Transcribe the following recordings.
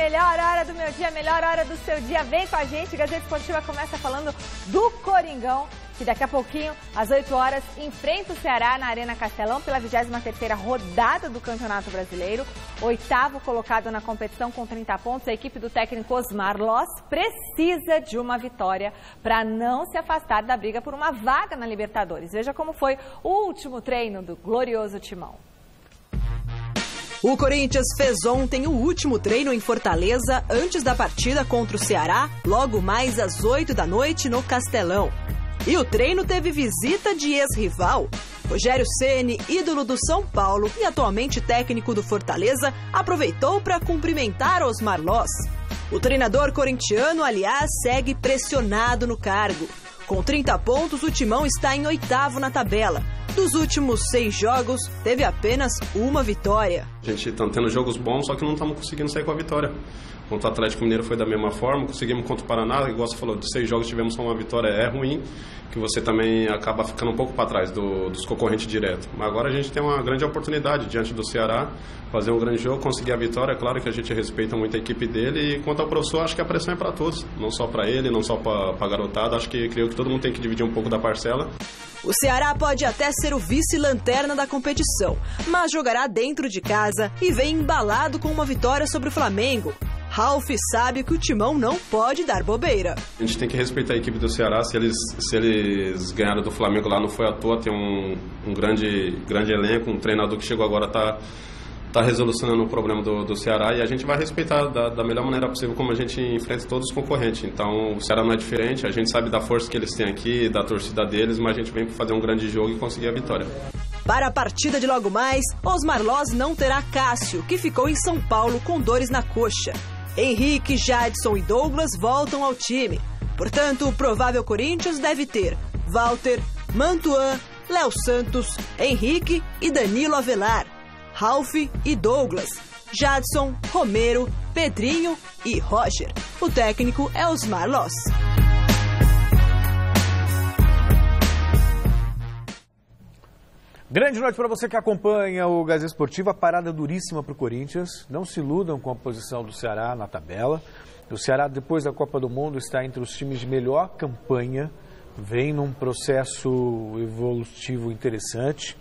melhor hora do meu dia, melhor hora do seu dia. Vem com a gente, Gazeta Esportiva começa falando do Coringão, que daqui a pouquinho, às 8 horas, enfrenta o Ceará na Arena Castelão pela 23ª rodada do Campeonato Brasileiro. 8º colocado na competição com 30 pontos, a equipe do técnico Osmar Loss precisa de uma vitória para não se afastar da briga por uma vaga na Libertadores. Veja como foi o último treino do glorioso Timão. O Corinthians fez ontem o último treino em Fortaleza antes da partida contra o Ceará, logo mais às 8 da noite no Castelão. E o treino teve visita de ex-rival. Rogério Ceni, ídolo do São Paulo e atualmente técnico do Fortaleza, aproveitou para cumprimentar Osmar Loss. O treinador corintiano, aliás, segue pressionado no cargo. Com 30 pontos, o Timão está em 8º na tabela. Dos últimos 6 jogos, teve apenas uma vitória. A gente está tendo jogos bons, só que não estamos conseguindo sair com a vitória. Contra o Atlético Mineiro foi da mesma forma, conseguimos contra o Paraná, igual você falou, de 6 jogos tivemos só uma vitória, é ruim, que você também acaba ficando um pouco para trás dos concorrentes diretos. Mas agora a gente tem uma grande oportunidade diante do Ceará, fazer um grande jogo, conseguir a vitória. É claro que a gente respeita muito a equipe dele, e quanto ao professor, acho que a pressão é para todos, não só para ele, não só para a garotada, acho que creio que todo mundo tem que dividir um pouco da parcela. O Ceará pode até ser o vice-lanterna da competição, mas jogará dentro de casa e vem embalado com uma vitória sobre o Flamengo. Ralf sabe que o Timão não pode dar bobeira. A gente tem que respeitar a equipe do Ceará. Se eles ganharam do Flamengo lá, não foi à toa. Tem um grande elenco, um treinador que chegou agora está resolucionando o problema do Ceará, e a gente vai respeitar da melhor maneira possível como a gente enfrenta todos os concorrentes. Então o Ceará não é diferente, a gente sabe da força que eles têm aqui, da torcida deles, mas a gente vem para fazer um grande jogo e conseguir a vitória. Para a partida de logo mais, Osmar Loss não terá Cássio, que ficou em São Paulo com dores na coxa. Henrique, Jadson e Douglas voltam ao time. Portanto, o provável Corinthians deve ter Walter, Mantuan, Léo Santos, Henrique e Danilo Avelar, Ralf e Douglas, Jadson, Romero, Pedrinho e Roger. O técnico é Osmar Loss. Grande noite para você que acompanha o Gazeta Esportiva. Parada duríssima para o Corinthians. Não se iludam com a posição do Ceará na tabela. O Ceará, depois da Copa do Mundo, está entre os times de melhor campanha. Vem num processo evolutivo interessante.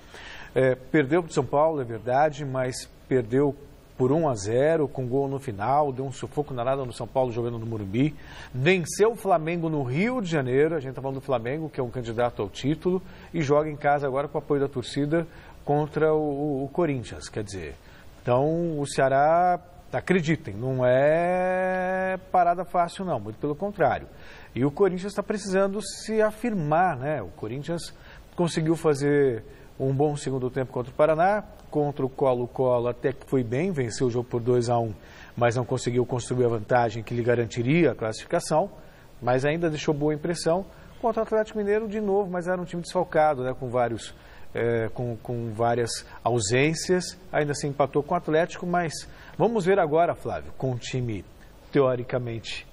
Perdeu para o São Paulo, é verdade, mas perdeu por 1-0, com gol no final, deu um sufoco danado no São Paulo jogando no Morumbi. Venceu o Flamengo no Rio de Janeiro, a gente está falando do Flamengo, que é um candidato ao título, e joga em casa agora com o apoio da torcida contra o Corinthians, quer dizer. Então o Ceará, acreditem, não é parada fácil não, muito pelo contrário. E o Corinthians está precisando se afirmar, né? O Corinthians conseguiu fazer um bom segundo tempo contra o Paraná, contra o Colo-Colo até que foi bem, venceu o jogo por 2-1, mas não conseguiu construir a vantagem que lhe garantiria a classificação, mas ainda deixou boa impressão. Contra o Atlético Mineiro de novo, mas era um time desfalcado, né, com várias ausências, ainda assim empatou com o Atlético, mas vamos ver agora, Flávio, com um time teoricamente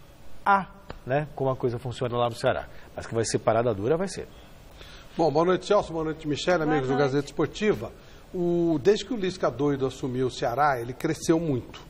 A, né, como a coisa funciona lá no Ceará, mas que vai ser parada dura, vai ser. Bom, boa noite, Celso, boa noite, Michele, amigos do Gazeta Esportiva. Desde que o Lisca doido assumiu o Ceará, ele cresceu muito.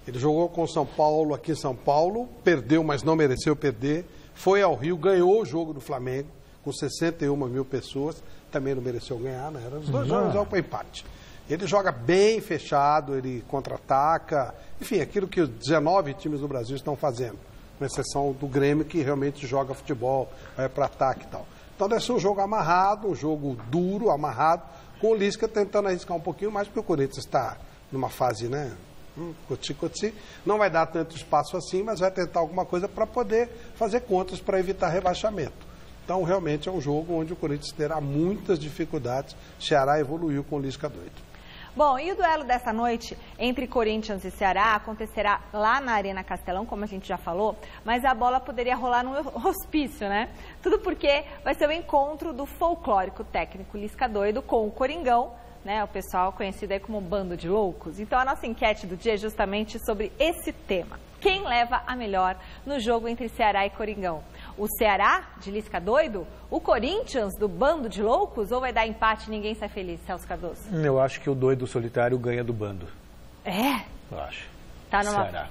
Ele jogou com o São Paulo, aqui em São Paulo, perdeu, mas não mereceu perder. Foi ao Rio, ganhou o jogo do Flamengo, com 61 mil pessoas. Também não mereceu ganhar, né? Eram os dois jogos para empate. Ele joga bem fechado, ele contra-ataca. Enfim, aquilo que os 19 times do Brasil estão fazendo. Com exceção do Grêmio, que realmente joga futebol, vai para ataque e tal. Então deve ser um jogo amarrado, um jogo duro, amarrado, com o Lisca tentando arriscar um pouquinho mais, porque o Corinthians está numa fase, né? Coti-coti. Não vai dar tanto espaço assim, mas vai tentar alguma coisa para poder fazer contas para evitar rebaixamento. Então, realmente é um jogo onde o Corinthians terá muitas dificuldades. O Ceará evoluiu com o Lisca doido. Bom, e o duelo dessa noite entre Corinthians e Ceará acontecerá lá na Arena Castelão, como a gente já falou, mas a bola poderia rolar no hospício, né? Tudo porque vai ser o encontro do folclórico técnico Lisca doido com o Coringão, né? O pessoal conhecido aí como Bando de Loucos. Então a nossa enquete do dia é justamente sobre esse tema. Quem leva a melhor no jogo entre Ceará e Coringão? O Ceará, de Lisca doido? O Corinthians, do Bando de Loucos? Ou vai dar empate e ninguém sai feliz, Celso Cardoso? Eu acho que o doido solitário ganha do bando. É? Eu acho. Tá Ceará.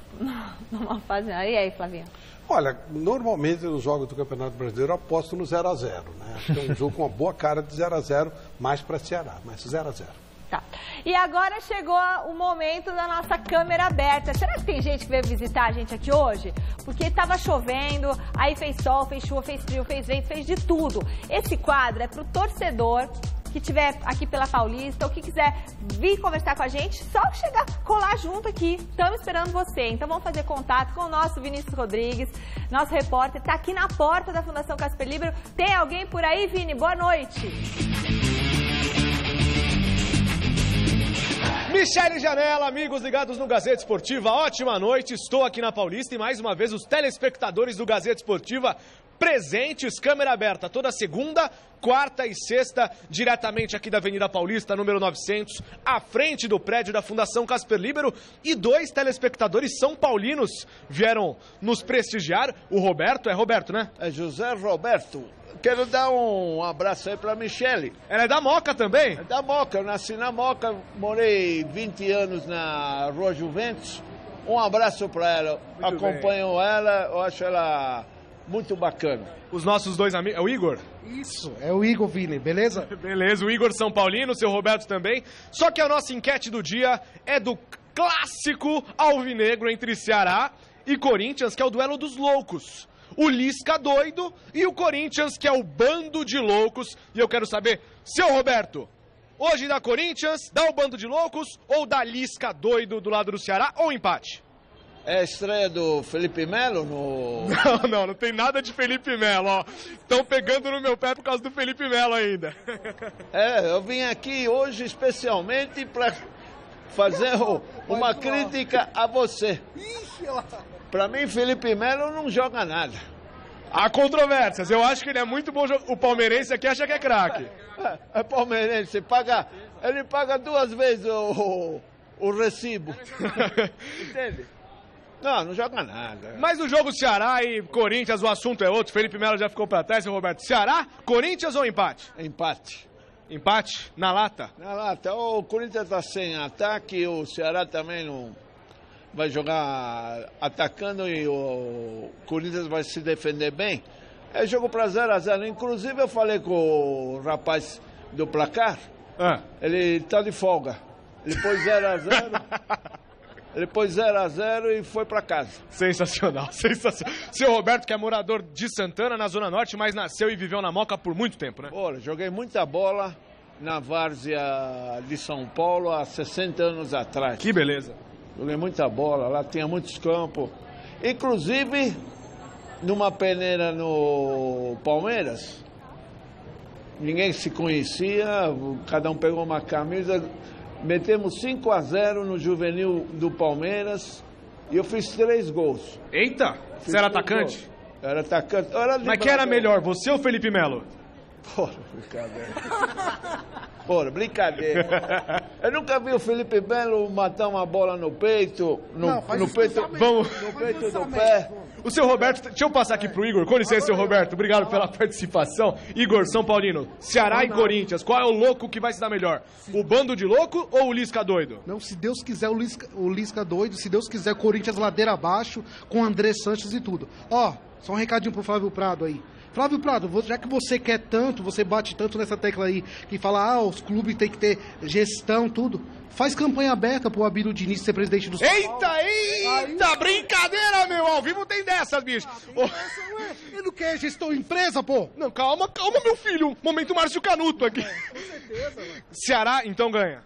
numa fase... E aí, Flavinho? Olha, normalmente nos jogos do Campeonato Brasileiro eu aposto no 0 a 0, né? Acho que é um jogo com uma boa cara de 0 a 0, mais para Ceará, mas 0 a 0. Tá. E agora chegou o momento da nossa câmera aberta. Será que tem gente que veio visitar a gente aqui hoje? Porque estava chovendo, aí fez sol, fez chuva, fez frio, fez vento, fez de tudo. Esse quadro é para o torcedor que estiver aqui pela Paulista ou que quiser vir conversar com a gente, só chegar, colar junto aqui. Estamos esperando você. Então vamos fazer contato com o nosso Vinícius Rodrigues, nosso repórter. Está aqui na porta da Fundação Casper Libero. Tem alguém por aí, Vini? Boa noite. Michele Janela, amigos ligados no Gazeta Esportiva, ótima noite, estou aqui na Paulista e mais uma vez os telespectadores do Gazeta Esportiva presentes, câmera aberta toda segunda, quarta e sexta, diretamente aqui da Avenida Paulista, número 900, à frente do prédio da Fundação Casper Libero, e 2 telespectadores são paulinos vieram nos prestigiar, o Roberto, é Roberto, né? É José Roberto. Quero dar um abraço aí pra Michele. Ela é da Moca também? É da Moca, eu nasci na Moca, morei 20 anos na Rua Juventus. Um abraço pra ela, muito acompanho bem. ela, eu acho ela muito bacana. Os nossos 2 amigos, é o Igor? Isso, é o Igor Vini, beleza? Beleza, o Igor São Paulino, o seu Roberto também. Só que a nossa enquete do dia é do clássico alvinegro entre Ceará e Corinthians, que é o duelo dos loucos. O Lisca doido e o Corinthians, que é o bando de loucos. E eu quero saber, seu Roberto, hoje dá Corinthians, dá o bando de loucos ou dá Lisca doido do lado do Ceará ou empate? É a estreia do Felipe Melo no... Não tem nada de Felipe Melo, ó. Estão pegando no meu pé por causa do Felipe Melo ainda. É, eu vim aqui hoje especialmente para fazer uma crítica a você. Pra mim, Felipe Melo não joga nada. Há controvérsias. Eu acho que ele é muito bom jogador. O palmeirense aqui acha que é craque. É palmeirense. Ele paga 2 vezes o recibo. Entende? Não joga nada. Mas no jogo Ceará e Corinthians, o assunto é outro. Felipe Melo já ficou pra trás, seu Roberto. Ceará, Corinthians ou empate? Empate. Empate? Na lata? Na lata. O Corinthians tá sem ataque, o Ceará também não... vai jogar atacando e o Corinthians vai se defender bem. É jogo para 0 a 0. Inclusive eu falei com o rapaz do placar, ele tá de folga. Ele pôs 0 a 0. Ele pôs 0 a 0 e foi para casa. Sensacional, sensacional. Seu Roberto, que é morador de Santana, na Zona Norte, mas nasceu e viveu na Moca por muito tempo, né? Olha, joguei muita bola na várzea de São Paulo há 60 anos atrás. Que beleza. Joguei muita bola, lá tinha muitos campos. Inclusive, numa peneira no Palmeiras, ninguém se conhecia, cada um pegou uma camisa, metemos 5 a 0 no juvenil do Palmeiras e eu fiz 3 gols. Eita, você era atacante? Gols. Era atacante. Mas quem era melhor, você ou Felipe Melo? Porra, brincadeira. Porra, brincadeira. Eu nunca vi o Felipe Melo matar uma bola no peito, no peito do pé. O seu Roberto, deixa eu passar aqui pro Igor. Com licença, seu Roberto, obrigado pela participação. Igor, São Paulino, Ceará e Corinthians, qual é o louco que vai se dar melhor? O bando de louco ou o Lisca doido? Não, se Deus quiser o Lisca doido, se Deus quiser Corinthians ladeira abaixo, com André Sanches e tudo. Ó, só um recadinho pro Flávio Prado aí. Flávio Prado, já que você quer tanto, você bate tanto nessa tecla aí, que fala, os clubes têm que ter gestão, tudo, faz campanha aberta pro Abílio Diniz ser presidente do São Paulo. Eita, brincadeira, meu, ao vivo tem dessas, bicho. Ele não quer gestão empresa, pô. Não, calma, meu filho, momento Márcio Canuto aqui. Com certeza, mano. Ceará, então ganha.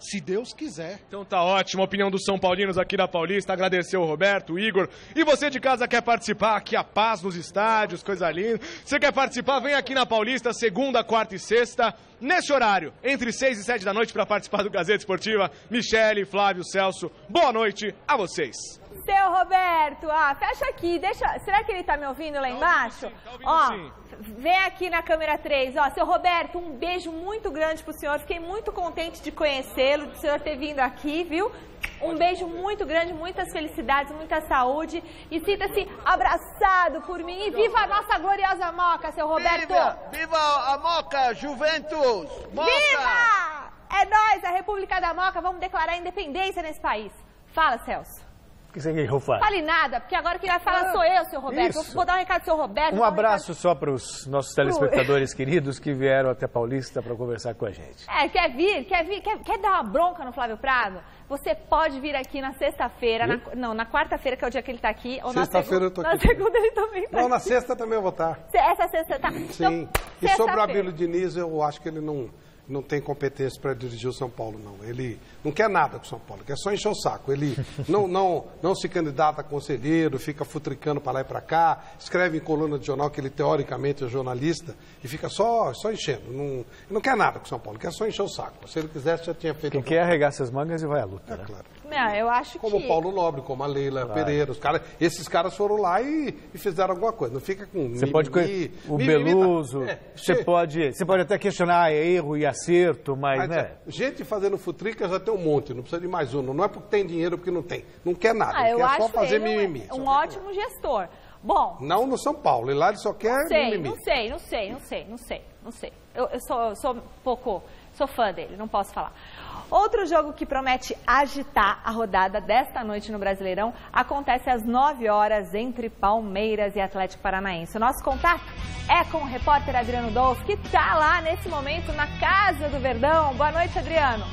Se Deus quiser. Então tá ótimo, a opinião dos São Paulinos aqui da Paulista, agradecer o Roberto, o Igor. E você de casa quer participar, aqui a paz nos estádios, coisa linda. Você quer participar, vem aqui na Paulista, segunda, quarta e sexta, nesse horário, entre 6 e 7 da noite para participar do Gazeta Esportiva. Michele, Flávio, Celso, boa noite a vocês. Seu Roberto, fecha aqui, será que ele tá me ouvindo lá embaixo? Sim. Vem aqui na câmera 3, seu Roberto, um beijo muito grande pro senhor, fiquei muito contente de conhecê-lo, do senhor ter vindo aqui, viu? Um beijo muito grande, muitas felicidades, muita saúde e sinta-se abraçado por mim e viva a nossa gloriosa Moca, seu Roberto! Viva a Moca, Juventus! Moca! Viva! É nóis, a República da Moca, vamos declarar a independência nesse país. Fala, Celso. que você quer que eu fale? Fale nada, porque agora quem vai falar sou eu, seu Roberto. Isso. Vou dar um recado pro seu Roberto. Um abraço só para os nossos telespectadores queridos que vieram até Paulista para conversar com a gente. Quer dar uma bronca no Flávio Prado? Você pode vir aqui na sexta-feira, na quarta-feira, que é o dia que ele tá aqui. Ou Sexta-feira eu tô aqui. Na segunda ele também tá Não, na sexta também eu vou estar. Essa sexta tá? Sim. Então, E sobre o Abílio Diniz, eu acho que ele não tem competência para dirigir o São Paulo, não. Ele não quer nada com o São Paulo, quer só encher o saco. Ele não se candidata a conselheiro, fica futricando para lá e para cá, escreve em coluna de jornal que ele teoricamente é jornalista e fica só enchendo. Não quer nada com o São Paulo, quer só encher o saco. Se ele quisesse, já tinha feito... Quem quer arregaça as mangas e vai à luta, né? Claro. Não, eu acho como o Paulo Nobre, como a Leila Pereira, esses caras foram lá e fizeram alguma coisa. Não fica com você pode o Beluso, você pode até questionar erro e acerto, mas né? Gente fazendo futrica já tem um monte, não precisa de mais um. Não é porque tem dinheiro, porque não tem. Não quer nada, quer só fazer mimimi. Um ótimo gestor. Bom... Não no São Paulo, lá ele só quer mimimi. Não sei. Eu sou fã dele, não posso falar. Outro jogo que promete agitar a rodada desta noite no Brasileirão acontece às 9 horas entre Palmeiras e Atlético Paranaense. O nosso contato é com o repórter Adriano Dolf, que está lá nesse momento na Casa do Verdão. Boa noite, Adriano.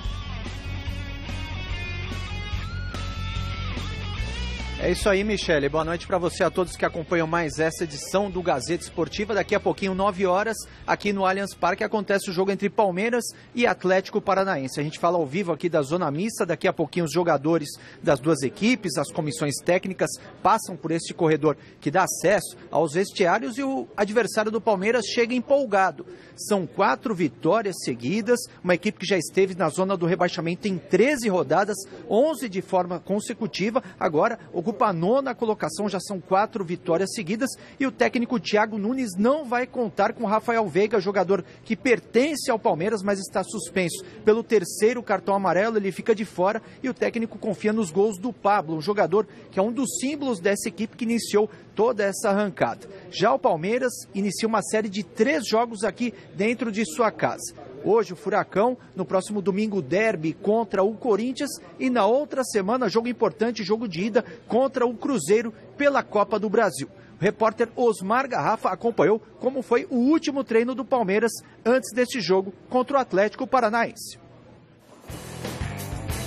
É isso aí, Michele. Boa noite para você, a todos que acompanham mais essa edição do Gazeta Esportiva. Daqui a pouquinho, 9 horas, aqui no Allianz Parque, acontece o jogo entre Palmeiras e Atlético Paranaense. A gente fala ao vivo aqui da Zona Mista. Daqui a pouquinho, os jogadores das duas equipes, as comissões técnicas, passam por este corredor que dá acesso aos vestiários e o adversário do Palmeiras chega empolgado. São 4 vitórias seguidas, uma equipe que já esteve na zona do rebaixamento em 13 rodadas, 11 de forma consecutiva. Agora, ocupa a 9ª colocação, já são 4 vitórias seguidas e o técnico Thiago Nunes não vai contar com Rafael Veiga, jogador que pertence ao Palmeiras, mas está suspenso pelo 3º cartão amarelo. Ele fica de fora e o técnico confia nos gols do Pablo, um jogador que é um dos símbolos dessa equipe que iniciou toda essa arrancada. Já o Palmeiras inicia uma série de 3 jogos aqui dentro de sua casa. Hoje o Furacão, no próximo domingo o derby contra o Corinthians e na outra semana jogo importante, jogo de ida contra o Cruzeiro pela Copa do Brasil. O repórter Osmar Garrafa acompanhou como foi o último treino do Palmeiras antes deste jogo contra o Atlético Paranaense.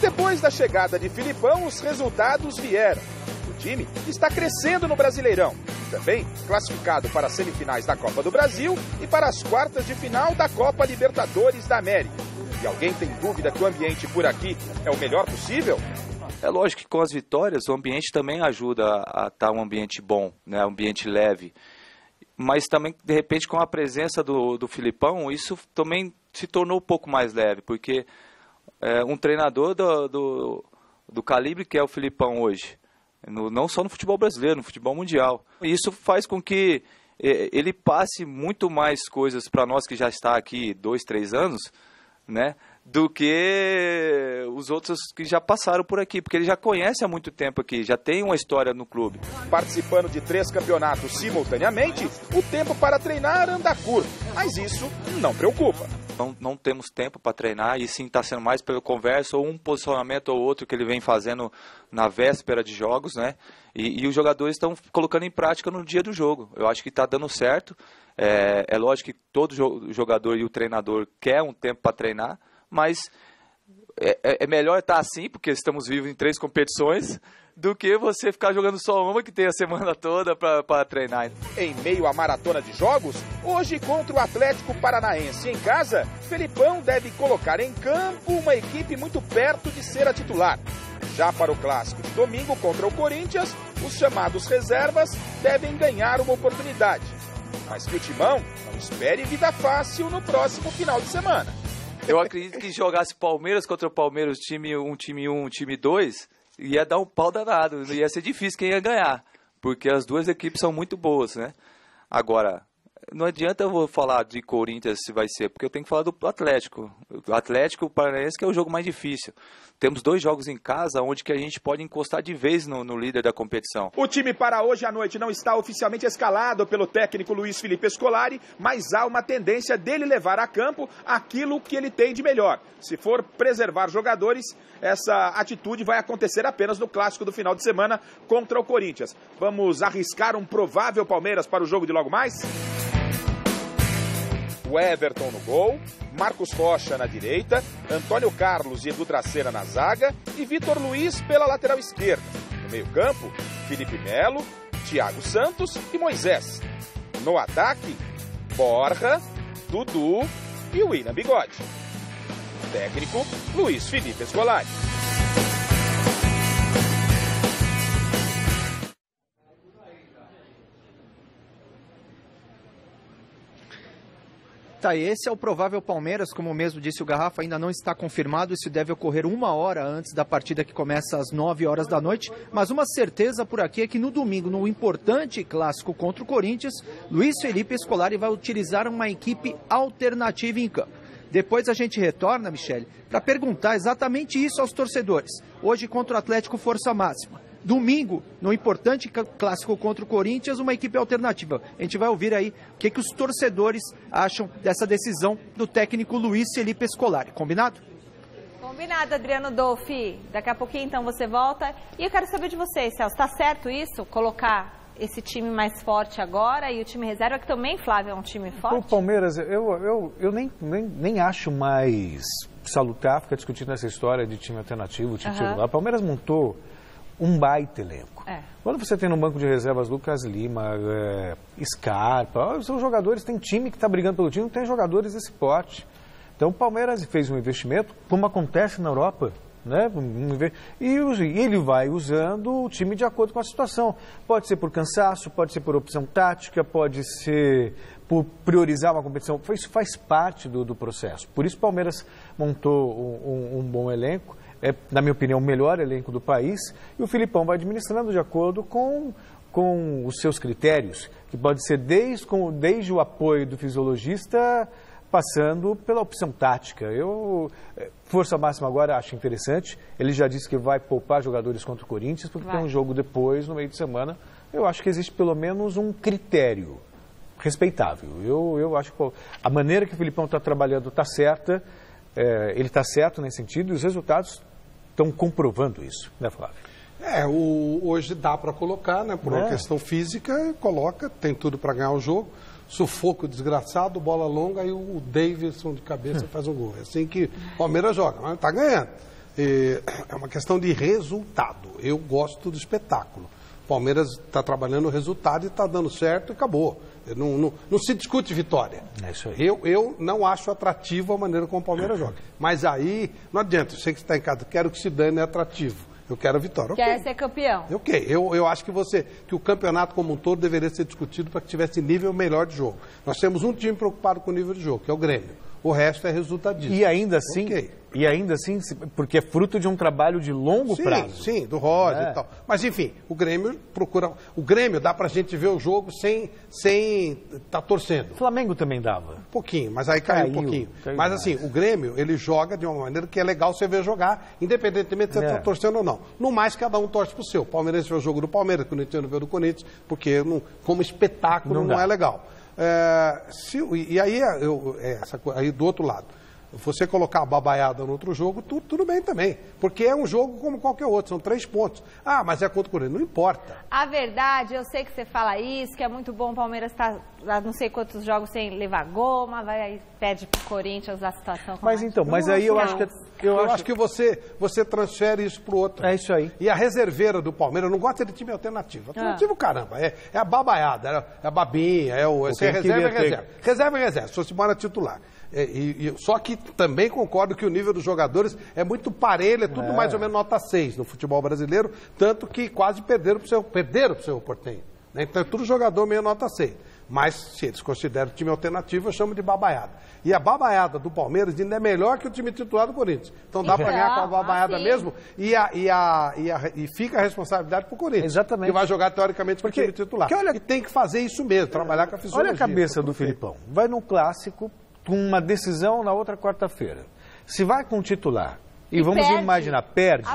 Depois da chegada de Filipão, os resultados vieram. O time está crescendo no Brasileirão, também classificado para as semifinais da Copa do Brasil e para as quartas de final da Copa Libertadores da América. E alguém tem dúvida que o ambiente por aqui é o melhor possível? É lógico que com as vitórias o ambiente também ajuda a estar um ambiente bom, né? Um ambiente leve. Mas também, de repente, com a presença do Filipão, isso também se tornou um pouco mais leve, porque um treinador do calibre que é o Filipão hoje, não só no futebol brasileiro, no futebol mundial. Isso faz com que ele passe muito mais coisas para nós que já está aqui 2, 3 anos, né, do que os outros que já passaram por aqui, porque ele já conhece há muito tempo aqui, já tem uma história no clube. Participando de 3 campeonatos simultaneamente, o tempo para treinar anda curto, mas isso não preocupa. Não temos tempo para treinar, e sim está sendo mais pela conversa ou um posicionamento ou outro que ele vem fazendo na véspera de jogos, né? E os jogadores estão colocando em prática no dia do jogo. Eu acho que está dando certo. É lógico que todo jogador e o treinador quer um tempo para treinar, mas é melhor estar assim, porque estamos vivos em 3 competições, do que você ficar jogando só uma que tem a semana toda para treinar. Em meio à maratona de jogos, hoje contra o Atlético Paranaense em casa, Felipão deve colocar em campo uma equipe muito perto de ser a titular. Já para o clássico de domingo contra o Corinthians, os chamados reservas devem ganhar uma oportunidade. Mas que o Timão não espere vida fácil no próximo final de semana. Eu acredito que jogasse Palmeiras contra o Palmeiras, time 1, time 2, ia dar um pau danado, ia ser difícil quem ia ganhar, porque as duas equipes são muito boas, né? Agora, não adianta eu vou falar de Corinthians se vai ser, porque eu tenho que falar do Atlético. O Atlético Paranaense que é o jogo mais difícil. Temos 2 jogos em casa onde que a gente pode encostar de vez no líder da competição. O time para hoje à noite não está oficialmente escalado pelo técnico Luiz Felipe Scolari, mas há uma tendência dele levar a campo aquilo que ele tem de melhor. Se for preservar jogadores, essa atitude vai acontecer apenas no clássico do final de semana contra o Corinthians. Vamos arriscar um provável Palmeiras para o jogo de logo mais? O Everton no gol, Marcos Rocha na direita, Antônio Carlos e Edu Dracena na zaga e Vitor Luiz pela lateral esquerda. No meio-campo, Felipe Melo, Thiago Santos e Moisés. No ataque, Borja, Dudu e William Bigode. Técnico, Luiz Felipe Scolari. Tá, esse é o provável Palmeiras, como mesmo disse o Garrafa, ainda não está confirmado, isso deve ocorrer 1 hora antes da partida que começa às 9 horas da noite, mas uma certeza por aqui é que no domingo, no importante clássico contra o Corinthians, Luiz Felipe Scolari vai utilizar uma equipe alternativa em campo. Depois a gente retorna, Michele, para perguntar exatamente isso aos torcedores. Hoje contra o Atlético, força máxima. Domingo, no importante clássico contra o Corinthians, uma equipe alternativa. A gente vai ouvir aí o que os torcedores acham dessa decisão do técnico Luiz Felipe Scolari. Combinado? Combinado, Adriano Dolfi. Daqui a pouquinho, então, você volta. E eu quero saber de vocês, Celso, está certo isso? Colocar esse time mais forte agora e o time reserva, que também, Flávio, é um time forte? O Palmeiras, eu nem acho mais salutar ficar discutindo essa história de time alternativo, time titular. O Palmeiras montou um baita elenco. Quando você tem no banco de reservas Lucas Lima, Scarpa, são jogadores, tem time que está brigando pelo time, não tem jogadores desse porte. Então o Palmeiras fez um investimento, como acontece na Europa, né? E ele vai usando o time de acordo com a situação. Pode ser por cansaço, pode ser por opção tática, pode ser por priorizar uma competição. Isso faz parte do processo. Por isso o Palmeiras montou um bom elenco. É, na minha opinião, o melhor elenco do país, e o Filipão vai administrando de acordo com os seus critérios, que pode ser desde o apoio do fisiologista, passando pela opção tática. Força máxima agora acho interessante, ele já disse que vai poupar jogadores contra o Corinthians, porque tem um jogo depois, no meio de semana. Eu acho que existe pelo menos um critério respeitável. Eu acho que a maneira que o Filipão está trabalhando está certa. Ele está certo nesse sentido e os resultados estão comprovando isso, né, Flávio? Hoje dá para colocar, né? Por uma questão física, coloca, tem tudo para ganhar o jogo. Sufoco desgraçado, bola longa e o Davidson de cabeça faz um gol. É assim que o Palmeiras joga, mas está ganhando. É uma questão de resultado. Eu gosto do espetáculo. O Palmeiras está trabalhando o resultado e está dando certo e acabou. Não se discute vitória. É isso aí. Eu não acho atrativo a maneira como o Palmeiras joga. Mas aí, não adianta, eu sei que você está em casa, quero que se dane, é atrativo. Eu quero a vitória. Quer ser campeão. Ok, eu acho que o campeonato como um todo deveria ser discutido para que tivesse nível melhor de jogo. Nós temos um time preocupado com o nível de jogo, que é o Grêmio. O resto é resultadista. E ainda assim, porque é fruto de um trabalho de longo prazo. Sim, do Roger e tal. Mas enfim, o Grêmio procura. O Grêmio dá pra gente ver o jogo sem tá torcendo. O Flamengo também dava. Um pouquinho, mas aí caiu um pouquinho. Mas assim, o Grêmio, ele joga de uma maneira que é legal você ver jogar, independentemente se você tá torcendo ou não. No mais, cada um torce pro seu. O Palmeirense vê o jogo do Palmeiras, o Corinthians vê o do Corinthians, porque como espetáculo não é legal. E aí, aí do outro lado, você colocar a babaiada no outro jogo, tudo bem também. Porque é um jogo como qualquer outro, são 3 pontos. Ah, mas é contra o Corinthians, não importa. A verdade, eu sei que você fala isso, que é muito bom o Palmeiras estar não sei quantos jogos sem levar goma, vai aí, pede pro Corinthians a situação. Mas então, aí eu acho que... Eu acho que você transfere isso pro outro. É isso aí. E a reserveira do Palmeiras, não gosta de time alternativo. Alternativo, caramba, é a babaiada, é a babinha, é reserva. Reserva é reserva, se fosse embora titular. Só que também concordo que o nível dos jogadores é muito parelho, é tudo mais ou menos nota 6 no futebol brasileiro, tanto que quase perderam pro seu Porteño. Né? Então é tudo jogador meio nota 6. Mas se eles consideram time alternativo, eu chamo de babaiada. E a babaiada do Palmeiras ainda é melhor que o time titular do Corinthians. Então dá para ganhar com a babaiada mesmo e fica a responsabilidade para o Corinthians. Exatamente. Que vai jogar teoricamente com o time titular. E tem que fazer isso mesmo, trabalhar com a fisiologia. Olha a cabeça do Filipão. Vai no clássico com uma decisão na outra quarta-feira. Se vai com o titular e vamos imaginar, perde,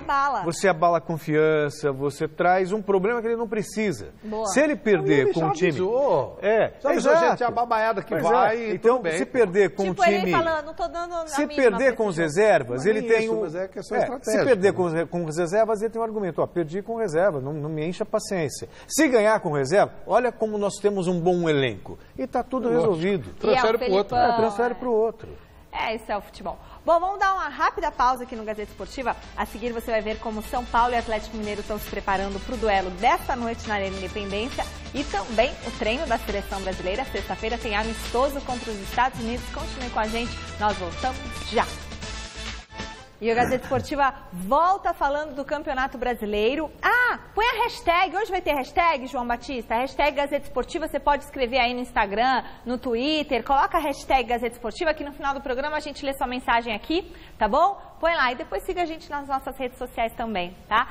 você abala a confiança, você traz um problema que ele não precisa. Boa. Se ele perder com o time... Gente, a babaiada que vai... Então, se perder com o time... Ele falando, não tô dando se perder com as reservas, ele tem um... Mas é questão estratégica. Se perder com as reservas, ele tem um argumento. Perdi com reserva, não me encha a paciência. Se ganhar com reserva, olha como nós temos um bom elenco. E está tudo resolvido. Transfere para o outro. Transfere para o outro. Isso é o futebol. Bom, vamos dar uma rápida pausa aqui no Gazeta Esportiva. A seguir você vai ver como São Paulo e Atlético Mineiro estão se preparando para o duelo desta noite na Arena Independência e também o treino da Seleção Brasileira. Sexta-feira tem amistoso contra os Estados Unidos. Continue com a gente, nós voltamos já. E o Gazeta Esportiva volta falando do Campeonato Brasileiro. Põe a hashtag, hoje vai ter hashtag, João Batista, hashtag Gazeta Esportiva, você pode escrever aí no Instagram, no Twitter, coloca a hashtag Gazeta Esportiva, que no final do programa a gente lê sua mensagem aqui, tá bom? Põe lá e depois siga a gente nas nossas redes sociais também, tá?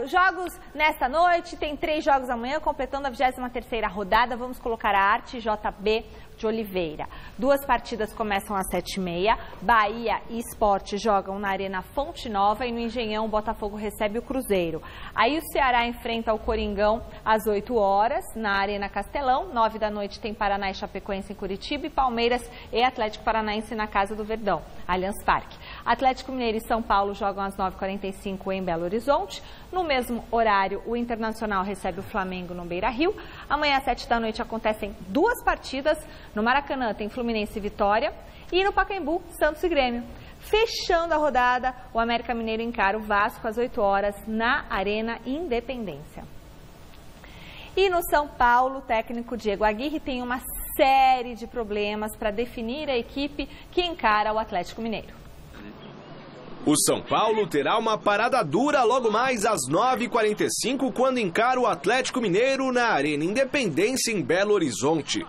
Jogos nesta noite, tem 3 jogos amanhã, completando a 23ª rodada, vamos colocar a Arte JB de Oliveira. 2 partidas começam às 7h30, Bahia e Sport jogam na Arena Fonte Nova e no Engenhão, Botafogo recebe o Cruzeiro. Aí o Ceará enfrenta o Coringão às 8 horas na Arena Castelão. 9 da noite tem Paraná e Chapecoense em Curitiba e Palmeiras e Atlético Paranaense na Casa do Verdão, Allianz Parque. Atlético Mineiro e São Paulo jogam às 9h45 em Belo Horizonte. No mesmo horário, o Internacional recebe o Flamengo no Beira-Rio. Amanhã às 7 da noite acontecem 2 partidas. No Maracanã tem Fluminense e Vitória e no Pacaembu, Santos e Grêmio. Fechando a rodada, o América Mineiro encara o Vasco às 8 horas na Arena Independência. E no São Paulo, o técnico Diego Aguirre tem uma série de problemas para definir a equipe que encara o Atlético Mineiro. O São Paulo terá uma parada dura logo mais às 9h45 quando encara o Atlético Mineiro na Arena Independência em Belo Horizonte.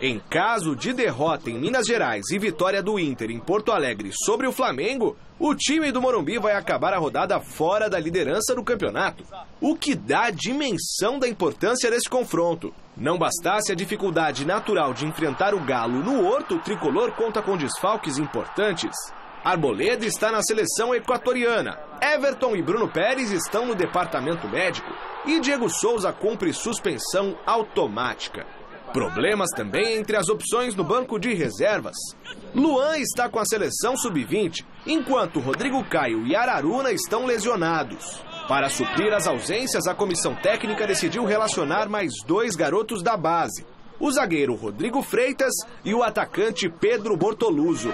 Em caso de derrota em Minas Gerais e vitória do Inter em Porto Alegre sobre o Flamengo, o time do Morumbi vai acabar a rodada fora da liderança do campeonato, o que dá a dimensão da importância desse confronto. Não bastasse a dificuldade natural de enfrentar o Galo no Horto, o tricolor conta com desfalques importantes. Arboleda está na seleção equatoriana, Everton e Bruno Pérez estão no departamento médico e Diego Souza cumpre suspensão automática. Problemas também entre as opções no banco de reservas. Luan está com a seleção sub-20, enquanto Rodrigo Caio e Araruna estão lesionados. Para suprir as ausências, a comissão técnica decidiu relacionar mais 2 garotos da base, o zagueiro Rodrigo Freitas e o atacante Pedro Bortoluso.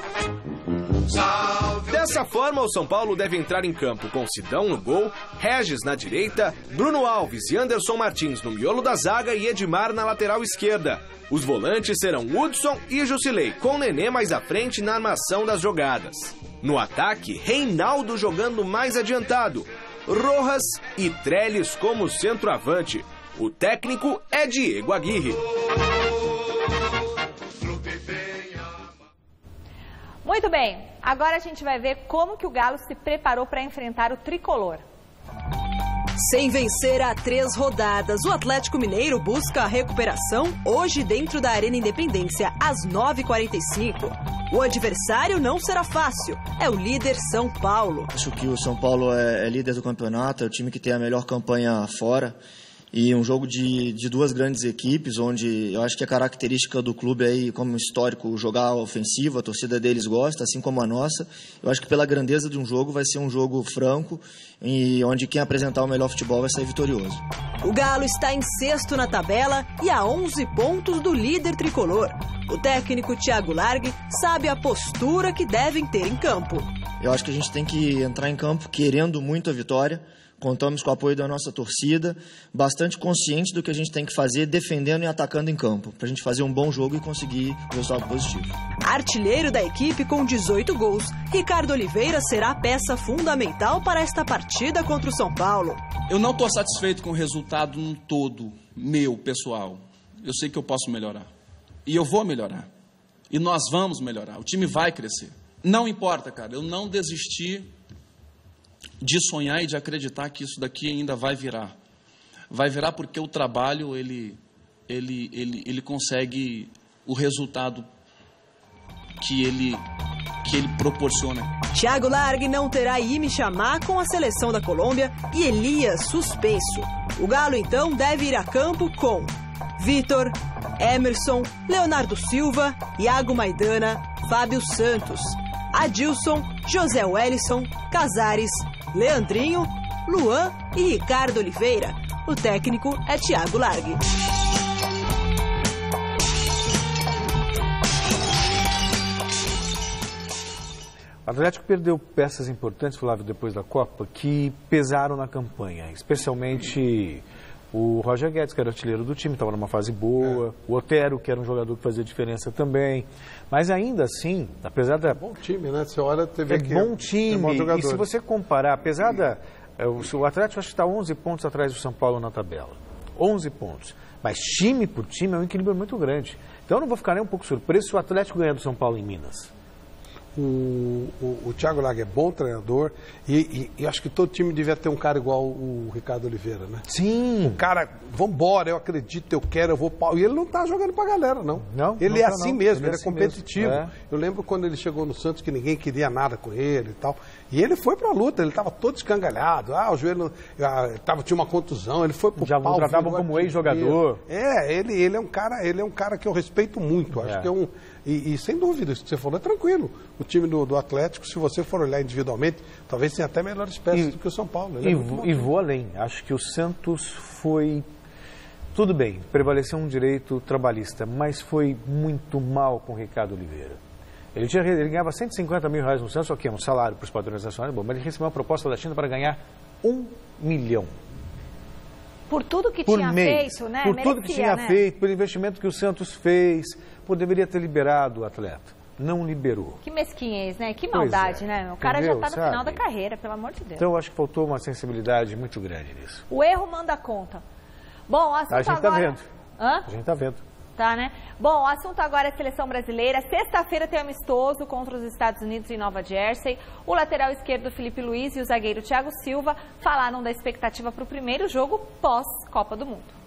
Dessa forma, o São Paulo deve entrar em campo com Sidão no gol, Regis na direita, Bruno Alves e Anderson Martins no miolo da zaga e Edmar na lateral esquerda. Os volantes serão Hudson e Jusilei, com Nenê mais à frente na armação das jogadas. No ataque, Reinaldo jogando mais adiantado, Rojas e Trellis como centroavante. O técnico é Diego Aguirre. Muito bem, agora a gente vai ver como que o Galo se preparou para enfrentar o Tricolor. Sem vencer há 3 rodadas, o Atlético Mineiro busca a recuperação hoje dentro da Arena Independência, às 9h45. O adversário não será fácil, é o líder São Paulo. Acho que o São Paulo é líder do campeonato, é o time que tem a melhor campanha fora. E um jogo de 2 grandes equipes, onde eu acho que a característica do clube aí, como histórico, jogar ofensivo, a torcida deles gosta, assim como a nossa. Eu acho que pela grandeza de um jogo vai ser um jogo franco, e onde quem apresentar o melhor futebol vai sair vitorioso. O Galo está em 6º na tabela e a 11 pontos do líder tricolor. O técnico Thiago Largue sabe a postura que devem ter em campo. Eu acho que a gente tem que entrar em campo querendo muito a vitória. Contamos com o apoio da nossa torcida, bastante consciente do que a gente tem que fazer, defendendo e atacando em campo, para a gente fazer um bom jogo e conseguir um resultado positivo. Artilheiro da equipe com 18 gols, Ricardo Oliveira será peça fundamental para esta partida contra o São Paulo. Eu não estou satisfeito com o resultado no todo, meu, pessoal. eu sei que eu posso melhorar. E eu vou melhorar. E nós vamos melhorar. O time vai crescer. Não importa, cara, eu não desisti de sonhar e de acreditar que isso daqui ainda vai virar. Vai virar porque o trabalho, ele consegue o resultado que ele proporciona. Thiago Largue não terá Imi Chamá com a seleção da Colômbia e Elias suspenso. O Galo, então, deve ir a campo com Vitor, Emerson, Leonardo Silva, Iago Maidana, Fábio Santos, Adilson, José Wellison, Casares, Leandrinho, Luan e Ricardo Oliveira. O técnico é Thiago Largue. O Atlético perdeu peças importantes, Flávio, depois da Copa, que pesaram na campanha, especialmente o Roger Guedes, que era artilheiro do time, estava numa fase boa, o Otero, que era um jogador que fazia diferença também, mas ainda assim, apesar da... Bom time, né? Você olha, teve aqui... bom time, e se você comparar, apesar da... O Atlético acho que está 11 pontos atrás do São Paulo na tabela, 11 pontos, mas time por time é um equilíbrio muito grande. Então eu não vou ficar nem um pouco surpreso se o Atlético ganhar do São Paulo em Minas. O Thiago Largue é bom treinador e acho que todo time devia ter um cara igual o Ricardo Oliveira, né? Sim. O cara, vambora, eu acredito, eu quero, eu vou... E ele não tá jogando pra galera, não. Ele não é tá, assim não. mesmo, ele é assim competitivo. Mesmo. Eu lembro quando ele chegou no Santos que ninguém queria nada com ele e tal. E ele foi pra luta, ele tava todo escangalhado. O joelho tinha uma contusão, ele foi pro já pau. Já tratavam como ex-jogador. Ele é um cara que eu respeito muito. Acho que é um... E sem dúvida, isso que você falou é tranquilo. O time do Atlético, se você for olhar individualmente, talvez tenha até melhores peças do que o São Paulo. E vou além. Acho que o Santos foi... Tudo bem, prevaleceu um direito trabalhista, mas foi muito mal com o Ricardo Oliveira. Ele ganhava 150 mil reais no Santos, ok, um salário para os padrões nacionais, bom, mas ele recebeu uma proposta da China para ganhar 1 milhão. Por tudo que tinha feito, né? Por tudo que tinha feito, pelo investimento que o Santos fez, deveria ter liberado o atleta. Não liberou. Que mesquinhez, né? Que maldade, né? O cara já está no final da carreira, pelo amor de Deus. Então, eu acho que faltou uma sensibilidade muito grande nisso. O erro manda conta. Bom, o assunto a gente agora... tá vendo. Hã? A gente tá vendo. Tá, né? Bom, o assunto agora é a seleção brasileira. Sexta-feira tem amistoso contra os Estados Unidos em Nova Jersey. O lateral esquerdo Felipe Luiz e o zagueiro Thiago Silva falaram da expectativa para o primeiro jogo pós-Copa do Mundo.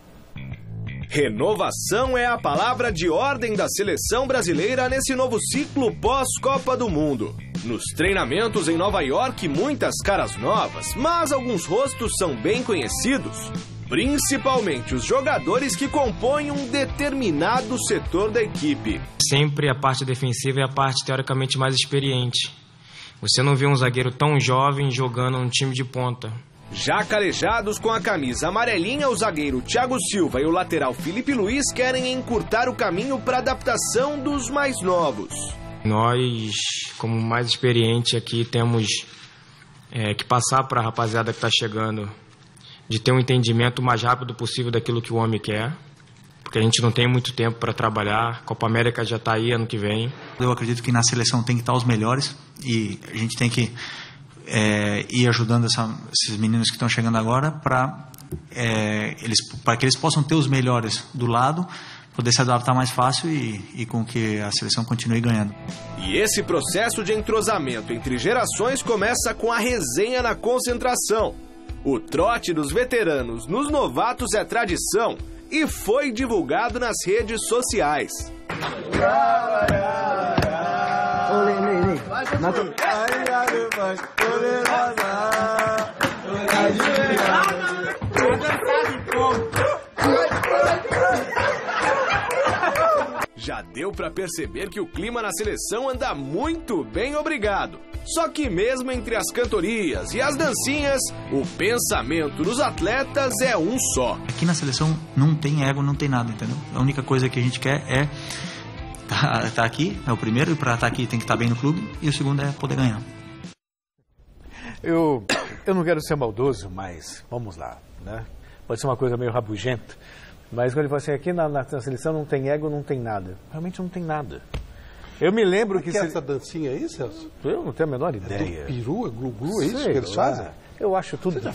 Renovação é a palavra de ordem da seleção brasileira nesse novo ciclo pós-Copa do Mundo. Nos treinamentos em Nova York, muitas caras novas, mas alguns rostos são bem conhecidos. Principalmente os jogadores que compõem um determinado setor da equipe. Sempre a parte defensiva é a parte teoricamente mais experiente. Você não vê um zagueiro tão jovem jogando um time de ponta. Já calejados com a camisa amarelinha, o zagueiro Thiago Silva e o lateral Felipe Luiz querem encurtar o caminho para a adaptação dos mais novos. Nós, como mais experiente aqui, temos que passar para a rapaziada que está chegando de ter um entendimento o mais rápido possível daquilo que o homem quer, porque a gente não tem muito tempo para trabalhar. A Copa América já está aí ano que vem. Eu acredito que na seleção tem que estar os melhores e a gente tem que ir ajudando esses meninos que estão chegando agora para que eles possam ter os melhores do lado, poder se adaptar mais fácil e com que a seleção continue ganhando. E esse processo de entrosamento entre gerações começa com a resenha na concentração. O trote dos veteranos nos novatos é tradição e foi divulgado nas redes sociais. Já deu para perceber que o clima na seleção anda muito bem, obrigado. Só que mesmo entre as cantorias e as dancinhas, o pensamento dos atletas é um só. Aqui na seleção não tem ego, não tem nada, entendeu? A única coisa que a gente quer é tá aqui, é o primeiro, e para estar aqui tem que estar bem no clube, e o segundo é poder ganhar. Eu não quero ser maldoso, mas vamos lá, né? Pode ser uma coisa meio rabugenta, mas quando ele fala assim, aqui na seleção não tem ego, não tem nada. Realmente não tem nada. Eu me lembro que... essa dancinha aí, Celso? Eu não tenho a menor ideia. É do peru, é glu-glu, é isso que eles fazem? Eu acho tudo tão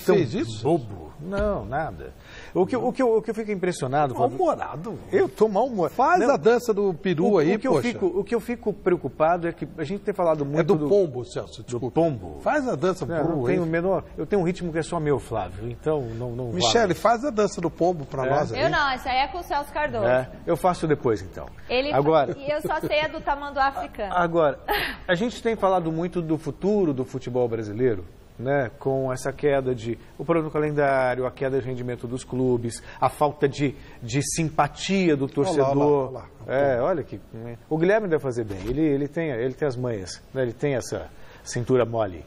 bobo. Não, nada. O que eu fico impressionado... Mal-humorado. Eu tô mal-humorado. Faz a dança do peru aí, poxa. O que eu fico preocupado é que a gente tem falado muito... É do pombo, Celso, desculpa. Do pombo. Faz a dança do pombo aí. Eu tenho um ritmo que é só meu, Flávio, então não Michele, faz a dança do pombo pra nós aí. Eu não, essa aí é com o Celso Cardoso. Eu faço depois, então. Agora, e eu só sei a do tamanduá africano. Agora, a gente tem falado muito do futuro do futebol brasileiro, né, com essa queda o problema do calendário, a queda de rendimento dos clubes, a falta de simpatia do torcedor. Olá. Olha que o Guilherme deve fazer bem. Ele tem as manhas, né, ele tem essa cintura mole.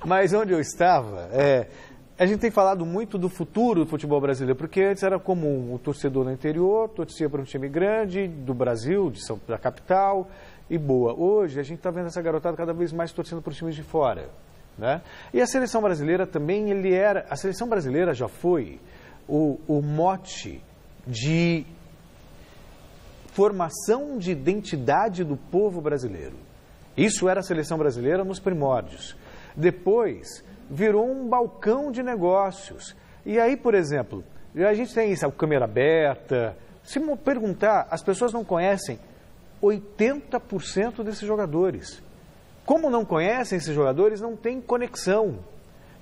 Mas onde eu estava, a gente tem falado muito do futuro do futebol brasileiro, porque antes era comum o torcedor no interior torcia para um time grande do Brasil, da capital, e boa. Hoje a gente está vendo essa garotada cada vez mais torcendo para os times de fora, né? E a seleção brasileira também, a seleção brasileira já foi o mote de formação de identidade do povo brasileiro. Isso era a seleção brasileira nos primórdios. Depois virou um balcão de negócios. E aí, por exemplo, a gente tem isso, a câmera aberta. Se perguntar, as pessoas não conhecem 80% desses jogadores. Como não conhecem esses jogadores, não tem conexão.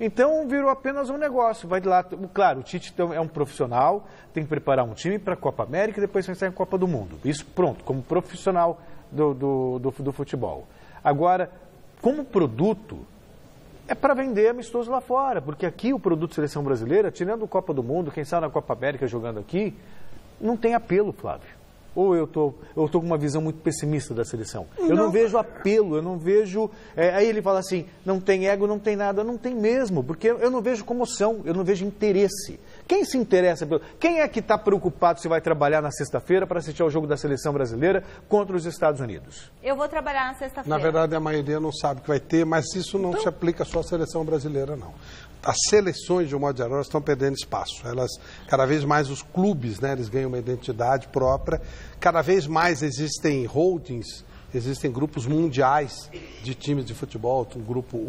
Então virou apenas um negócio. Vai lá, claro, o Tite é um profissional, tem que preparar um time para a Copa América e depois pensar em Copa do Mundo. Isso pronto, como profissional do futebol. Agora, como produto, é para vender amistoso lá fora, porque aqui o produto Seleção Brasileira, tirando a Copa do Mundo, quem sabe na Copa América jogando aqui, não tem apelo, Flávio. Ou eu tô com uma visão muito pessimista da seleção. Eu não vejo apelo, eu não vejo... aí ele fala assim, não tem ego, não tem nada. Não tem mesmo, porque eu não vejo comoção, eu não vejo interesse. Quem se interessa? Quem é que está preocupado se vai trabalhar na sexta-feira para assistir ao jogo da seleção brasileira contra os Estados Unidos? Eu vou trabalhar na sexta-feira. Na verdade, a maioria não sabe que vai ter, mas isso não se aplica só à seleção brasileira, não. As seleções, de um modo geral, estão perdendo espaço. Cada vez mais os clubes, né, eles ganham uma identidade própria. Cada vez mais existem holdings, existem grupos mundiais de times de futebol. O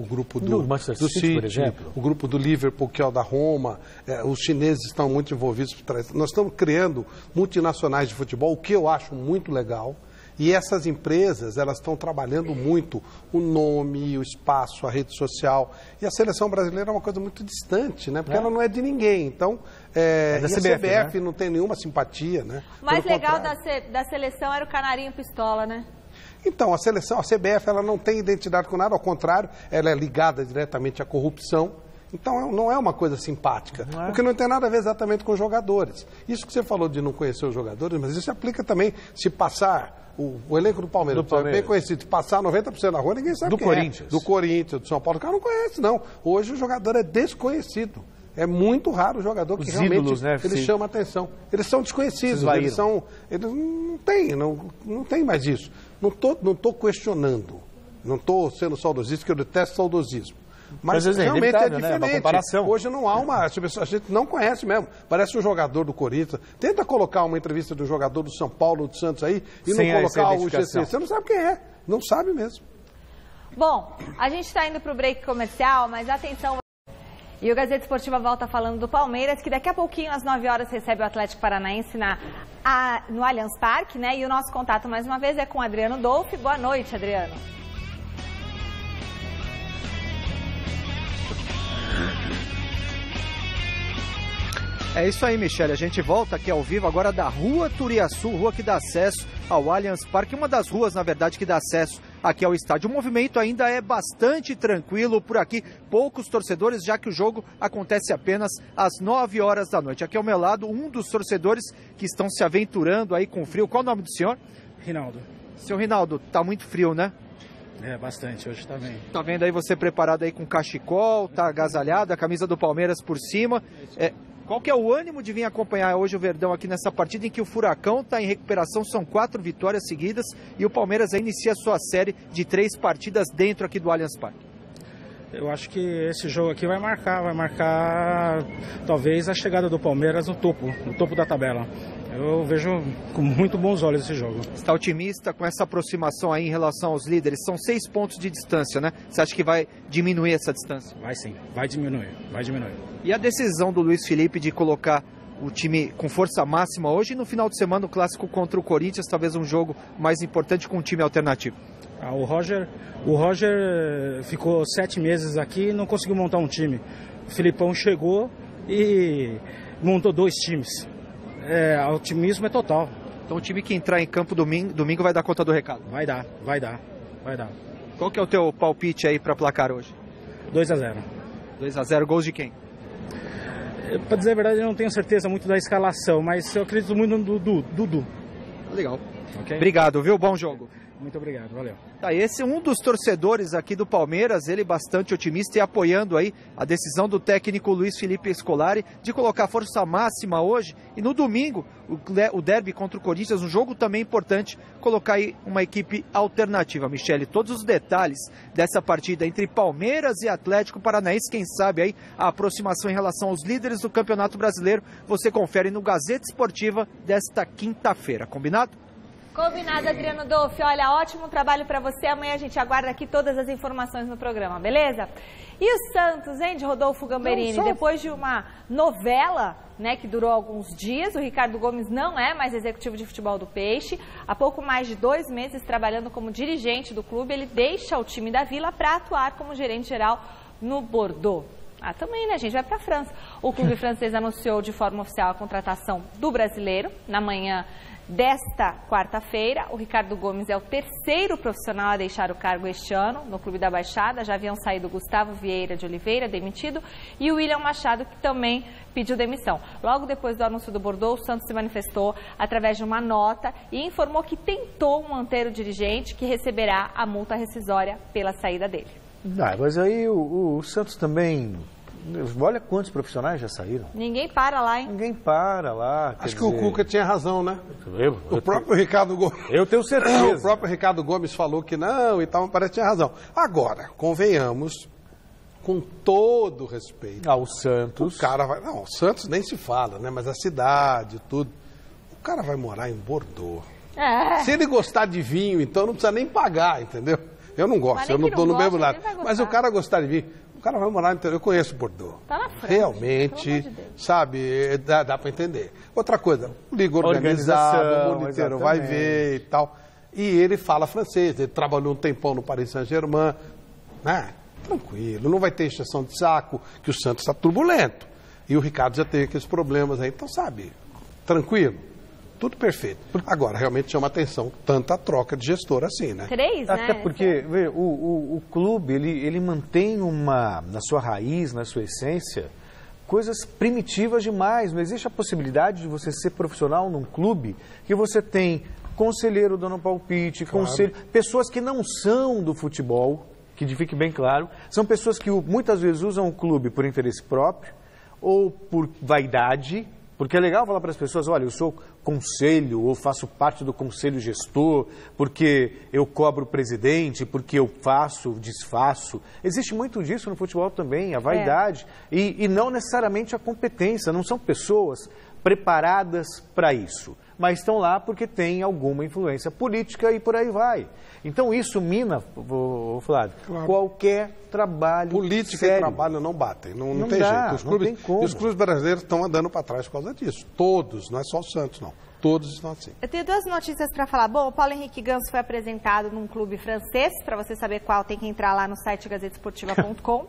grupo do City, por exemplo. O grupo do Liverpool, que é o da Roma. Os chineses estão muito envolvidos por trás. Nós estamos criando multinacionais de futebol, o que eu acho muito legal. E essas empresas, elas estão trabalhando muito o nome, o espaço, a rede social. E a seleção brasileira é uma coisa muito distante, né? Porque ela não é de ninguém. Então, a CBF, né, não tem nenhuma simpatia, né? O mais legal da seleção era o canarinho pistola, né? Então, a CBF, ela não tem identidade com nada, ao contrário, ela é ligada diretamente à corrupção. Então, não é uma coisa simpática, porque não tem nada a ver exatamente com os jogadores. Isso que você falou de não conhecer os jogadores, mas isso se aplica também se passar... O elenco do Palmeiras, é bem conhecido. Passar 90% na rua, ninguém sabe quem Corinthians. Do Corinthians, do São Paulo. O cara não conhece, não. Hoje o jogador é desconhecido. É muito raro o jogador que realmente ídolos, né? Ele chama atenção. Eles são desconhecidos. Eles não tem mais isso. Não tô questionando. Não estou sendo saudosista, porque eu detesto saudosismo. Mas realmente é diferente. Né? Comparação. Hoje não há a gente não conhece mesmo. Parece um jogador do Corinthians. Tenta colocar uma entrevista do jogador do São Paulo, do Santos aí, e não colocar o GC. Você não sabe quem é. Não sabe mesmo. Bom, a gente está indo para o break comercial, mas atenção. E o Gazeta Esportiva volta falando do Palmeiras, que daqui a pouquinho, às 9 horas, recebe o Atlético Paranaense no Allianz Parque, né? E o nosso contato, mais uma vez, é com o Adriano Dolfi. Boa noite, Adriano. É isso aí, Michele. A gente volta aqui ao vivo agora da Rua Turiaçu, rua que dá acesso ao Allianz Parque, uma das ruas, na verdade, que dá acesso aqui ao estádio. O movimento ainda é bastante tranquilo por aqui, poucos torcedores, já que o jogo acontece apenas às 9 horas da noite. Aqui ao meu lado, um dos torcedores que estão se aventurando aí com frio. Qual o nome do senhor? Rinaldo. Senhor Rinaldo, tá muito frio, né? É, bastante, hoje tá bem. Tá vendo aí você preparado aí com cachecol, tá agasalhado, a camisa do Palmeiras por cima. Qual que é o ânimo de vir acompanhar hoje o Verdão aqui nessa partida em que o Furacão está em recuperação, são 4 vitórias seguidas e o Palmeiras aí inicia a sua série de 3 partidas dentro aqui do Allianz Parque? Eu acho que esse jogo aqui vai marcar talvez a chegada do Palmeiras no topo da tabela. Eu vejo com muito bons olhos esse jogo. Está otimista com essa aproximação aí em relação aos líderes? São 6 pontos de distância, né? Você acha que vai diminuir essa distância? Vai sim, vai diminuir. E a decisão do Luiz Felipe de colocar o time com força máxima hoje e no final de semana o clássico contra o Corinthians, talvez um jogo mais importante com um time alternativo? O Roger ficou 7 meses aqui e não conseguiu montar um time. O Filipão chegou e montou 2 times. O otimismo é total. Então o time que entrar em campo domingo vai dar conta do recado? Vai dar. Qual que é o teu palpite aí para placar hoje? 2-0. 2-0, gols de quem? Para dizer a verdade, eu não tenho certeza muito da escalação, mas eu acredito muito no Dudu. Legal. Okay? Obrigado, viu? Bom jogo. Muito obrigado, valeu. Tá, esse é um dos torcedores aqui do Palmeiras, ele bastante otimista e apoiando aí a decisão do técnico Luiz Felipe Scolari de colocar força máxima hoje e no domingo o derby contra o Corinthians, um jogo também importante, colocar aí uma equipe alternativa. Michele, todos os detalhes dessa partida entre Palmeiras e Atlético Paranaense, quem sabe aí a aproximação em relação aos líderes do Campeonato Brasileiro, você confere no Gazeta Esportiva desta quinta-feira, combinado? Combinado, Adriano Dolfi. Olha, ótimo trabalho para você. Amanhã a gente aguarda aqui todas as informações no programa, beleza? E o Santos, hein, de Rodolfo Gamberini? Depois de uma novela, né, que durou alguns dias, o Ricardo Gomes não é mais executivo de futebol do Peixe. Há pouco mais de 2 meses trabalhando como dirigente do clube, ele deixa o time da Vila para atuar como gerente geral no Bordeaux. Também, né, gente? Vai para a França. O clube francês anunciou de forma oficial a contratação do brasileiro na manhã desta quarta-feira. O Ricardo Gomes é o 3º profissional a deixar o cargo este ano no Clube da Baixada. Já haviam saído Gustavo Vieira de Oliveira, demitido, e o William Machado, que também pediu demissão. Logo depois do anúncio do Bordeaux, o Santos se manifestou através de uma nota e informou que tentou manter o dirigente, que receberá a multa rescisória pela saída dele. Mas aí o Santos também... Olha quantos profissionais já saíram. Ninguém para lá, hein? Ninguém para lá. Acho que o Cuca tinha razão, né? O próprio Ricardo Gomes... Eu tenho certeza. O próprio Ricardo Gomes falou que não e tal, parece que tinha razão. Agora, convenhamos, com todo respeito... o Santos... O cara vai... Não, o Santos nem se fala, né? Mas a cidade, tudo... O cara vai morar em Bordeaux. Se ele gostar de vinho, então não precisa nem pagar, entendeu? Eu não gosto, eu não estou no mesmo lado. Mas o cara gostar de vinho... O cara vai morar no interior, eu conheço Bordeaux. Tá na frente, realmente, sabe, dá para entender. Outra coisa, liga organizado, o mundo inteiro vai ver e tal. E ele fala francês, ele trabalhou um tempão no Paris Saint-Germain, né? Tranquilo, não vai ter encheção de saco, que o Santos está turbulento. E o Ricardo já teve aqueles problemas aí, então, sabe, tranquilo. Tudo perfeito. Agora, realmente chama atenção tanta troca de gestor assim, né? 3, né? Até porque o clube, ele mantém na sua raiz, na sua essência, coisas primitivas demais. Não existe a possibilidade de você ser profissional num clube que você tem conselheiro dando palpite, pessoas que não são do futebol, que fique bem claro, são pessoas que muitas vezes usam o clube por interesse próprio ou por vaidade. Porque é legal falar para as pessoas, olha, eu sou conselho ou faço parte do conselho gestor, porque eu cobro o presidente, porque eu desfaço. Existe muito disso no futebol também, a vaidade. E não necessariamente a competência, não são pessoas preparadas para isso. Mas estão lá porque tem alguma influência política e por aí vai. Então isso mina, Flávio, qualquer trabalho política sério. E trabalho não batem, não tem jeito. Os clubes brasileiros estão andando para trás por causa disso. Todos, não é só o Santos, não. Todos estão assim. Eu tenho 2 notícias para falar. Bom, o Paulo Henrique Ganso foi apresentado num clube francês. Para você saber qual, tem que entrar lá no site gazetesportiva.com.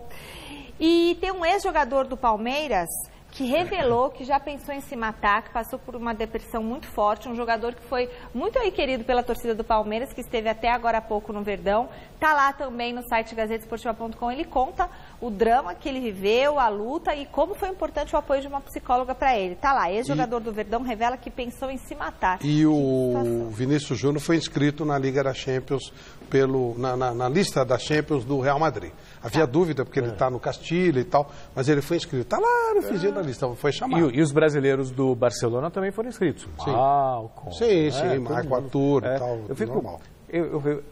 E tem um ex-jogador do Palmeiras que revelou que já pensou em se matar, que passou por uma depressão muito forte, um jogador que foi muito aí querido pela torcida do Palmeiras, que esteve até agora há pouco no Verdão. Tá lá também no site gazetesportiva.com, ele conta o drama que ele viveu, a luta e como foi importante o apoio de uma psicóloga para ele. Tá lá, ex-jogador do Verdão revela que pensou em se matar. E o Vinícius Júnior foi inscrito na Liga da Champions, na lista da Champions do Real Madrid. Havia dúvida, porque ele está no Castilho e tal, mas ele foi inscrito. Está lá no finzinho da lista, foi chamado. E os brasileiros do Barcelona também foram inscritos. Sim. Malcom. Sim, Marco Arthur e tal, normal.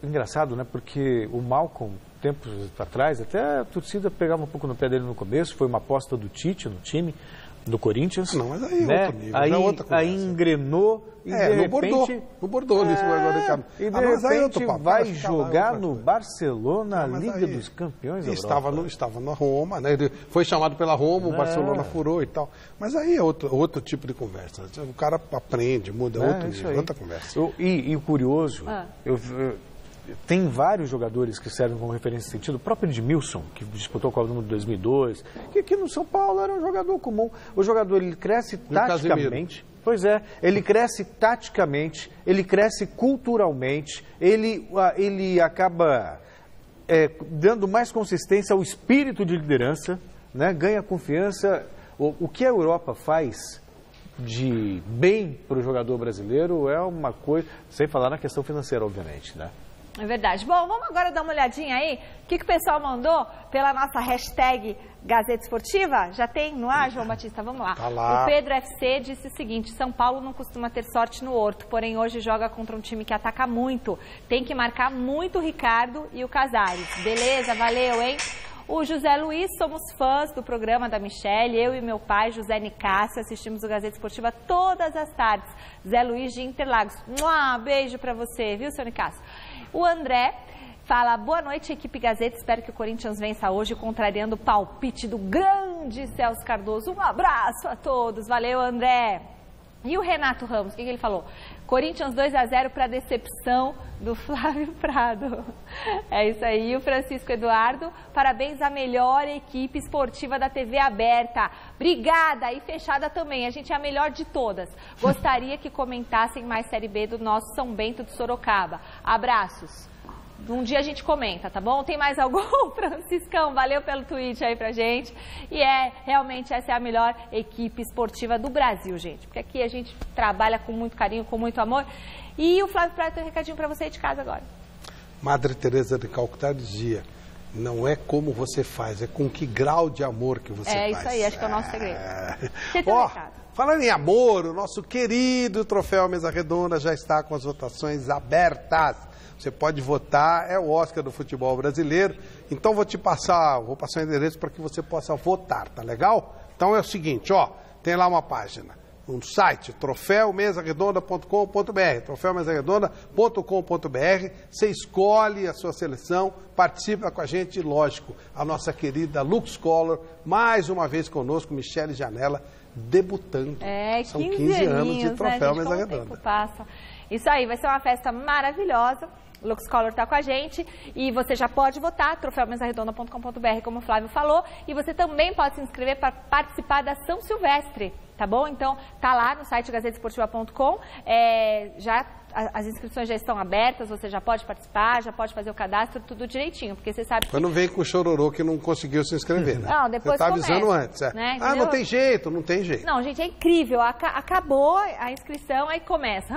Engraçado, né? Porque o Malcom, tempos atrás, até a torcida pegava um pouco no pé dele no começo, foi uma aposta do Tite no time, do Corinthians. Não, mas aí é né? outro nível, aí engrenou e de repente... No Bordeaux, nesse agora, Ricardo. E de repente vai jogar no Barcelona, a Liga dos Campeões da Europa. Estava na Roma, né? Ele foi chamado pela Roma, o Barcelona furou e tal. Mas aí é outro tipo de conversa. O cara aprende, muda, outro nível, outra conversa. E o curioso, tem vários jogadores que servem como referência nesse sentido. O próprio Edmilson, que disputou a Copa do Mundo de 2002, que aqui no São Paulo era um jogador comum. O jogador, ele cresce taticamente. Pois é, ele cresce taticamente, ele cresce culturalmente, ele acaba dando mais consistência ao espírito de liderança, né? Ganha confiança. O que a Europa faz de bem para o jogador brasileiro é uma coisa, sem falar na questão financeira, obviamente, né? É verdade. Bom, vamos agora dar uma olhadinha aí. O que o pessoal mandou pela nossa hashtag Gazeta Esportiva? Já tem no ar, João Batista? Vamos lá. Tá lá. O Pedro FC disse o seguinte: São Paulo não costuma ter sorte no Horto, porém hoje joga contra um time que ataca muito. Tem que marcar muito o Ricardo e o Casares. Beleza, valeu, hein? O José Luiz, somos fãs do programa da Michele. Eu e meu pai, José Nicásio, assistimos o Gazeta Esportiva todas as tardes. Zé Luiz de Interlagos. Beijo pra você, viu, seu Nicásio? O André fala: boa noite, equipe Gazeta. Espero que o Corinthians vença hoje, contrariando o palpite do grande Celso Cardoso. Um abraço a todos. Valeu, André. E o Renato Ramos, o que ele falou? Corinthians 2-0 para decepção do Flávio Prado. É isso aí. E o Francisco Eduardo: parabéns à melhor equipe esportiva da TV aberta. Obrigada. E fechada também. A gente é a melhor de todas. Gostaria que comentassem mais Série B do nosso São Bento de Sorocaba. Abraços. Um dia a gente comenta, tá bom? Tem mais algum, Franciscão? Valeu pelo tweet aí pra gente. E realmente essa é a melhor equipe esportiva do Brasil, gente. Porque aqui a gente trabalha com muito carinho, com muito amor. E o Flávio Prado tem um recadinho pra você aí de casa agora. Madre Teresa de Calcutá dizia: não é como você faz, é com que grau de amor que você faz. É isso aí, acho que é o nosso segredo. Você tem um recado. Falando em amor, o nosso querido Troféu Mesa Redonda já está com as votações abertas. Você pode votar, é o Oscar do futebol brasileiro. Então vou passar o endereço para que você possa votar, tá legal? Então é o seguinte, tem lá uma página, um site, troféumesaredonda.com.br, troféumesaredonda.com.br. Você escolhe a sua seleção, participa com a gente e, lógico, a nossa querida Lux Color, mais uma vez conosco, Michele Janela, debutando. São 15 anos de Troféu Mesa Redonda. Passa. Isso aí, vai ser uma festa maravilhosa. O Lux Color está com a gente e você já pode votar, troféumesaredonda.com.br, como o Flávio falou, e você também pode se inscrever para participar da São Silvestre, tá bom? Então, tá lá no site gazetesportiva.com, as inscrições já estão abertas, você já pode participar, já pode fazer o cadastro, tudo direitinho, porque você sabe que... Mas não vem com o chororô que não conseguiu se inscrever, né? Não, depois você tá avisando antes, né? Não tem jeito, não tem jeito. Não, gente, é incrível, acabou a inscrição, aí começa.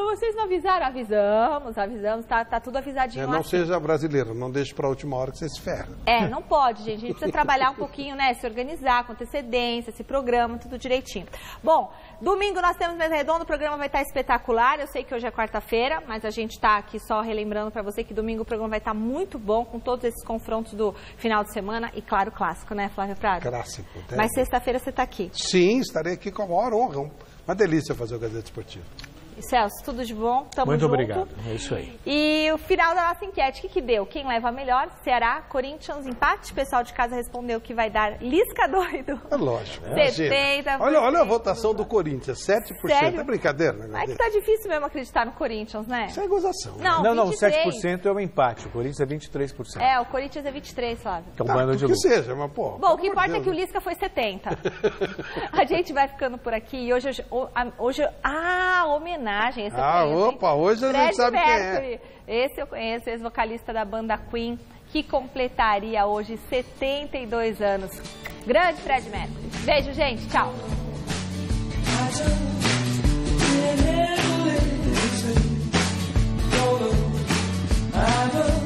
Vocês não avisaram? Avisamos, tá tudo avisadinho. Não seja brasileiro, não deixe para a última hora que você se ferra. Não pode, gente, a gente precisa trabalhar um pouquinho, né, se organizar com antecedência, se programa, tudo direitinho. Bom, domingo nós temos Mesa Redonda, o programa vai estar espetacular, eu sei que hoje é quarta-feira, mas a gente está aqui só relembrando para você que domingo o programa vai estar muito bom, com todos esses confrontos do final de semana e, claro, clássico, né, Flávio Prado? Clássico. Mas sexta-feira você está aqui. Sim, estarei aqui com a maior honra. Uma delícia fazer o Gazeta Esportiva. Celso, tudo de bom? Tamo Muito junto. obrigado, é isso aí. E o final da nossa enquete, o que deu? Quem leva a melhor? Ceará, Corinthians, empate? O pessoal de casa respondeu que vai dar Lisca doido. É lógico. 70%. Olha a votação do Corinthians, 7%. Sério? É brincadeira, né? É que tá difícil mesmo acreditar no Corinthians, né? Isso é gozação. Não, 7% é o empate, o Corinthians é 23%. O Corinthians é 23%, Flávio. Que é um bando de que seja, mas pô... Bom, o que importa é que o Lisca foi 70%. A gente vai ficando por aqui e hoje homenagem, esse hoje a gente sabe Mercury. quem é. Esse eu conheço, ex-vocalista da banda Queen, que completaria hoje 72 anos. Grande Fred Mercury. Beijo, gente. Tchau. I know